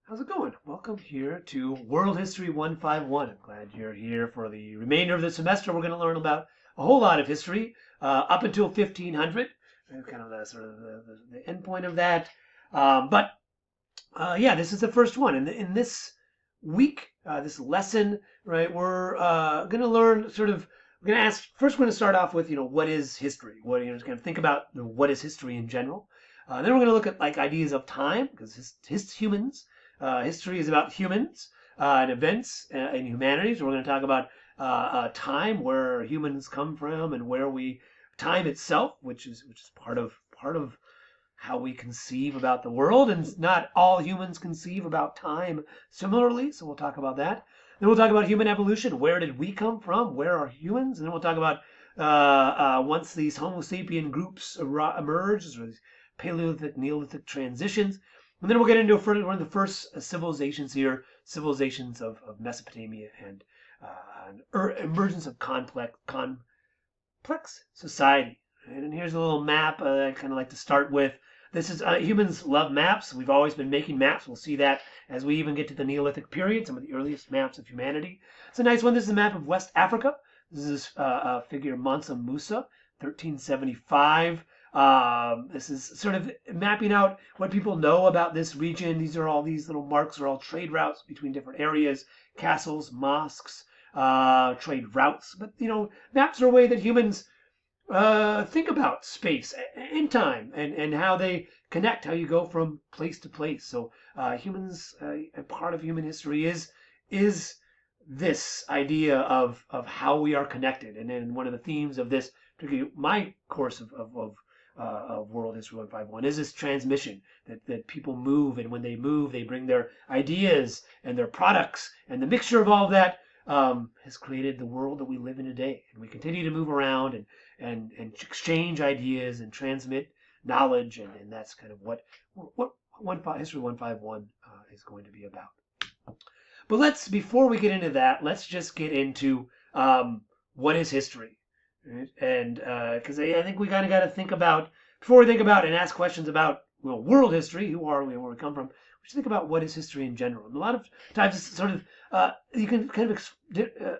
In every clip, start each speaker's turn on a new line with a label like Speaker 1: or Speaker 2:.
Speaker 1: How's it going? Welcome here to World History 151. I'm glad you're here for the remainder of the semester. We're going to learn about a whole lot of history up until 1500, kind of the sort of the end point of that. But yeah, this is the first one. In this week, this lesson, right, we're going to learn sort of, we're going to ask, first we're going to start off with, what is history? Just going to think about what is history in general. Then we're going to look at like ideas of time, because humans, history is about humans and events in humanities. We're going to talk about time, where humans come from, and time itself, which is part of how we conceive about the world, and not all humans conceive about time similarly. So we'll talk about that. Then we'll talk about human evolution. Where did we come from? Where are humans? And then we'll talk about once these Homo sapien groups emerged, or these Paleolithic, Neolithic transitions. And then we'll get into one of the first civilizations here, civilizations of Mesopotamia, and emergence of complex society. And here's a little map I kind of like to start with. This is humans love maps. We've always been making maps. We'll see that as we even get to the Neolithic period, some of the earliest maps of humanity. It's a nice one. This is a map of West Africa. This is figure Mansa Musa, 1375. This is sort of mapping out what people know about this region. These little marks are all trade routes between different areas, castles, mosques, trade routes. But maps are a way that humans think about space and time, and how they connect, how you go from place to place. So humans, a part of human history is this idea of how we are connected. And then one of the themes of this, particularly my course of World History 151, is this transmission that people move, and when they move, they bring their ideas and their products, and the mixture of all of that has created the world that we live in today. And we continue to move around and exchange ideas and transmit knowledge, and that's kind of what History 151 is going to be about. But before we get into that, let's just get into what is history. Right? And because I think we kind of got to think about, before we think about and ask questions about world history, who are we, where we come from, we should think about what is history in general. And a lot of times it's sort of, you can kind of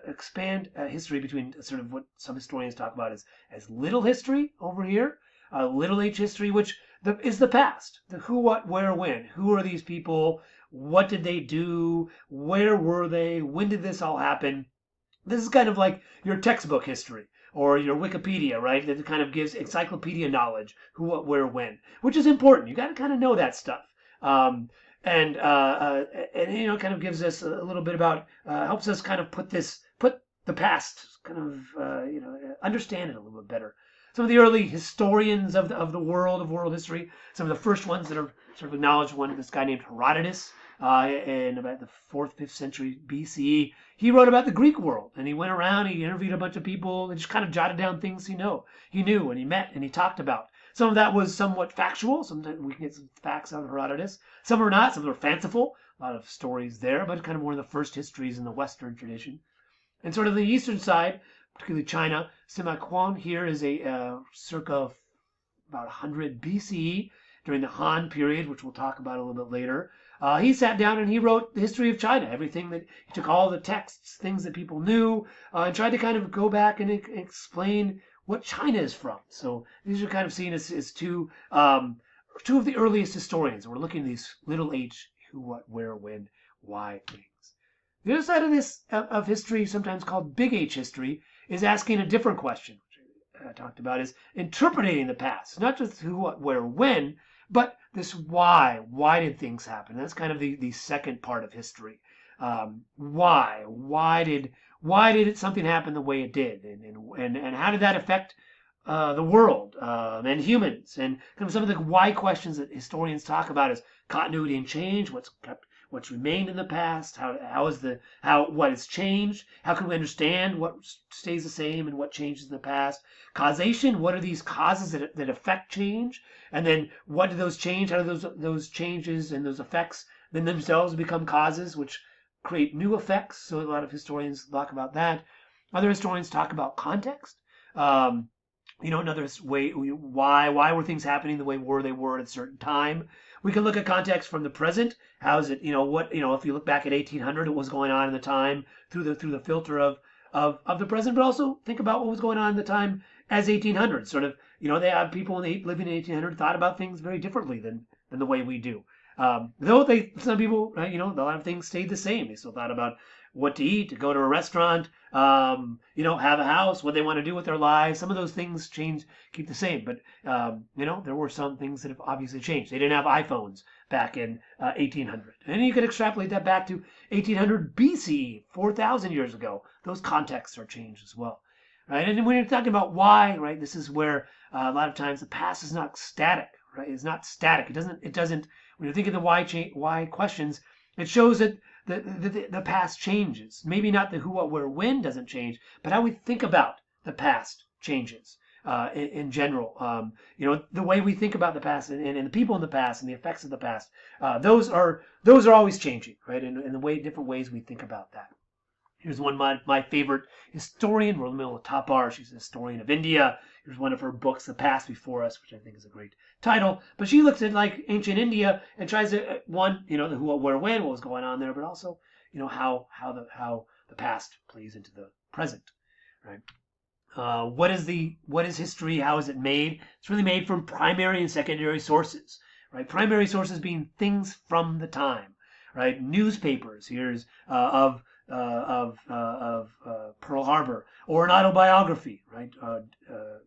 Speaker 1: expand history between sort of what some historians talk about as little history over here, little h history, which is the past. The who, what, where, when. Who are these people? What did they do? Where were they? When did this all happen? This is kind of like your textbook history, or your Wikipedia, right? That kind of gives encyclopedia knowledge, who, what, where, when, which is important. You got to kind of know that stuff. And kind of gives us a little bit about, helps us kind of put the past, kind of, understand it a little bit better. Some of the early historians of the world history, some of the first ones that are sort of acknowledged, this guy named Herodotus, in about the 4th, 5th century BCE. He wrote about the Greek world, and he went around, he interviewed a bunch of people, and just kind of jotted down things he knew, and he met, and he talked about. Some of that was somewhat factual. Sometimes we can get some facts out of Herodotus. Some are not. Some are fanciful. A lot of stories there, but kind of one of the first histories in the Western tradition. And sort of the eastern side, particularly China, Sima Qian here is a circa about 100 BCE, during the Han period, which we'll talk about a little bit later. He sat down and he wrote the history of China. He took all the texts, things that people knew, and tried to kind of go back and explain what China is from. So these are kind of seen as two of the earliest historians. We're looking at these little h, who, what, where, when, why things. The other side of this of history, sometimes called big H history, is asking a different question, which I talked about, is interpreting the past. Not just who, what, where, when, but this why. Why did things happen? That's kind of the second part of history. Why? Why did something happen the way it did? And how did that affect the world and humans? And kind of some of the why questions that historians talk about is continuity and change. What's remained in the past? What has changed? How can we understand what stays the same and what changes in the past? Causation. What are these causes that affect change? And then what do those change? How do those changes and those effects then themselves become causes, which create new effects? So a lot of historians talk about that. Other historians talk about context. Another way, why were things happening the way they were at a certain time. We can look at context from the present. How is it, if you look back at 1800, what was going on in the time through the filter of the present, but also think about what was going on in the time as 1800. Sort of, they had people living in 1800 thought about things very differently than the way we do. Though some people, a lot of things stayed the same. They still thought about what to eat, to go to a restaurant, have a house, what they want to do with their lives. Some of those things keep the same. But, there were some things that have obviously changed. They didn't have iPhones back in 1800. And you could extrapolate that back to 1800 BCE, 4,000 years ago. Those contexts are changed as well. Right? And when you're talking about why, right, this is where a lot of times the past is not static, right? It's not static. It doesn't, when you're thinking the why questions, it shows that the past changes. Maybe not the who, what, where, when doesn't change, but how we think about the past changes in general. The way we think about the past and the people in the past and the effects of the past, those are always changing, right? In the different ways we think about that. Here's one of my favorite historian, Rosmila Thapar. She's a historian of India. Here's one of her books, The Past Before Us, which I think is a great title. But she looks at like ancient India and tries to the who, what, where, when, what was going on there, but also how the past plays into the present, right? What is history? How is it made? It's really made from primary and secondary sources, right? Primary sources being things from the time, right? Newspapers. Here's of Pearl Harbor, or an autobiography, right?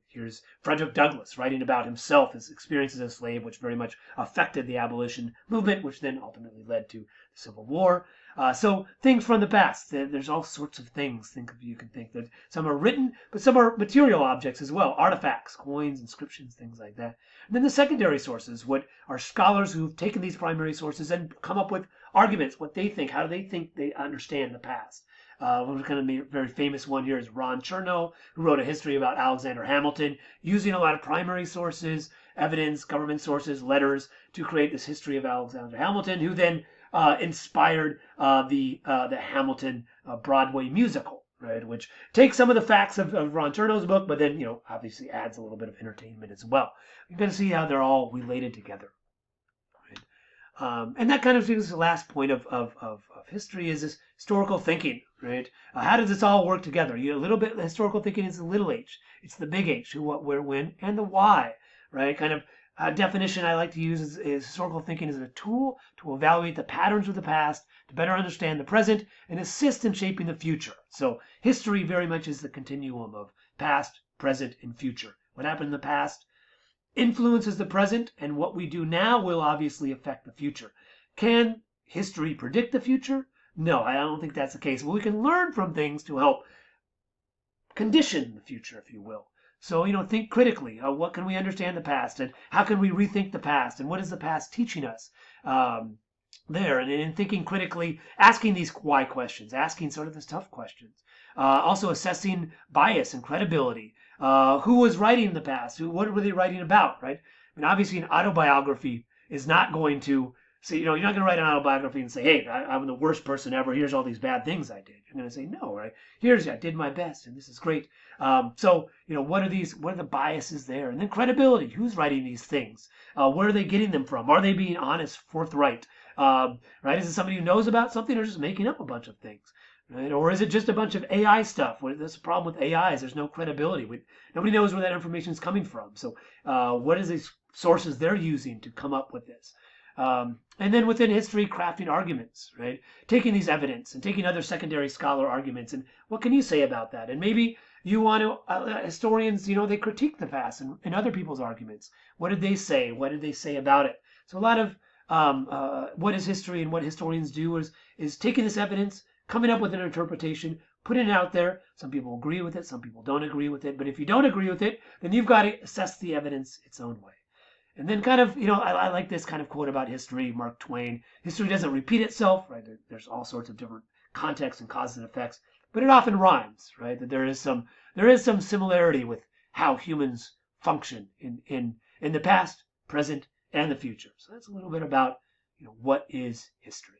Speaker 1: Here's Frederick Douglass writing about himself, his experiences as a slave, which very much affected the abolition movement, which then ultimately led to the Civil War. So things from the past. There's all sorts of things. You can think that some are written, but some are material objects as well, artifacts, coins, inscriptions, things like that. And then the secondary sources, what are scholars who've taken these primary sources and come up with arguments, what they think, how do they think they understand the past. One kind of very famous one here is Ron Chernow, who wrote a history about Alexander Hamilton, using a lot of primary sources, evidence, government sources, letters, to create this history of Alexander Hamilton, who then inspired the Hamilton Broadway musical, right? Which takes some of the facts of Ron Chernow's book, but then obviously adds a little bit of entertainment as well. You're going to see how they're all related together. And that kind of is the last point of history, is this historical thinking, right? How does this all work together? A little bit, historical thinking is the little h. It's the big H, who, what, where, when, and the why, right? Kind of definition I like to use is historical thinking is a tool to evaluate the patterns of the past, to better understand the present, and assist in shaping the future. So history very much is the continuum of past, present, and future. What happened in the past influences the present, and what we do now will obviously affect the future. Can history predict the future? No, I don't think that's the case. But we can learn from things to help condition the future, if you will. So, think critically. What can we understand the past, and how can we rethink the past, and what is the past teaching us? There, and in thinking critically, asking these why questions, asking sort of these tough questions. Also assessing bias and credibility. Who was writing in the past? What were they writing about, right? I mean, obviously an autobiography is not going to say, you're not going to write an autobiography and say, hey, I'm the worst person ever. Here's all these bad things I did. You're going to say, no, right? I did my best, and this is great. So, what are the biases there? And then credibility. Who's writing these things? Where are they getting them from? Are they being honest, forthright? Right? Is it somebody who knows about something, or just making up a bunch of things? Right? Or is it just a bunch of AI stuff? That's the problem with AI is there's no credibility. Nobody knows where that information is coming from. So what is these sources they're using to come up with this? And then within history, crafting arguments, right? Taking these evidence and taking other secondary scholar arguments, and what can you say about that? And maybe you want to, historians, they critique the past and other people's arguments. What did they say? What did they say about it? So a lot of what is history and what historians do is taking this evidence, coming up with an interpretation, putting it out there. Some people agree with it, some people don't agree with it. But if you don't agree with it, then you've got to assess the evidence its own way. And then kind of, I like this kind of quote about history, Mark Twain. History doesn't repeat itself, right? There's all sorts of different contexts and causes and effects, but it often rhymes, right? That there is some similarity with how humans function in the past, present, and the future. So that's a little bit about, what is history.